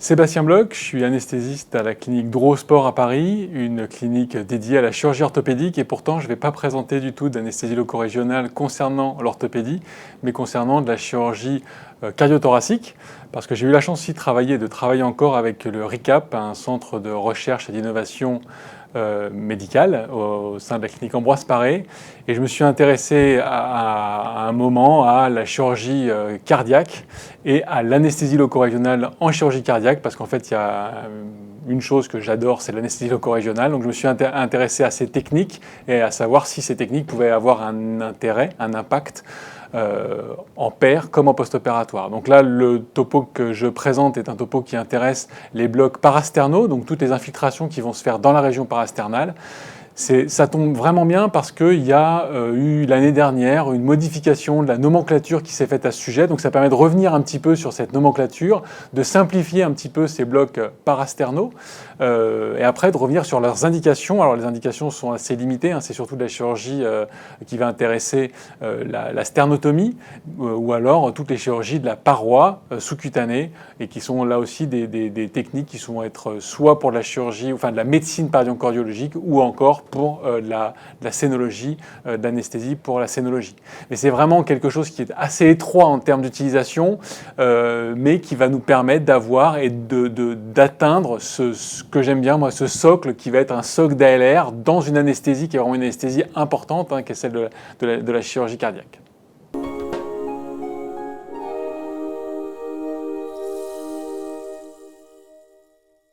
Sébastien Bloch, je suis anesthésiste à la clinique Drouot-Sport à Paris, une clinique dédiée à la chirurgie orthopédique, et pourtant je ne vais pas présenter du tout d'anesthésie loco-régionale concernant l'orthopédie, mais concernant de la chirurgie cardiothoracique, parce que j'ai eu la chance de travailler encore avec le RICAP, un centre de recherche et d'innovation médicale au sein de la clinique Ambroise Paré, et je me suis intéressé à un moment à la chirurgie cardiaque et à l'anesthésie loco-régionale en chirurgie cardiaque, parce qu'en fait il y a une chose que j'adore, c'est l'anesthésie loco-régionale. Donc je me suis intéressé à ces techniques et à savoir si ces techniques pouvaient avoir un intérêt, un impact en pair comme en post-opératoire. Donc là, le topo que je présente est un topo qui intéresse les blocs parasternaux, donc toutes les infiltrations qui vont se faire dans la région parasternale. Ça tombe vraiment bien parce qu'il y a eu l'année dernière une modification de la nomenclature qui s'est faite à ce sujet. Donc ça permet de revenir un petit peu sur cette nomenclature, de simplifier un petit peu ces blocs parasternaux et après de revenir sur leurs indications. Alors les indications sont assez limitées, hein, c'est surtout de la chirurgie qui va intéresser la sternotomie ou alors toutes les chirurgies de la paroi sous-cutanée et qui sont là aussi des techniques qui vont être soit pour de la chirurgie, enfin de la médecine cardio-cardiologique ou encore pour la scénologie, d'anesthésie pour la scénologie. Mais c'est vraiment quelque chose qui est assez étroit en termes d'utilisation, mais qui va nous permettre d'avoir et d'atteindre ce que j'aime bien, moi, ce socle qui va être un socle d'ALR dans une anesthésie qui est vraiment une anesthésie importante, hein, qui est celle de la chirurgie cardiaque.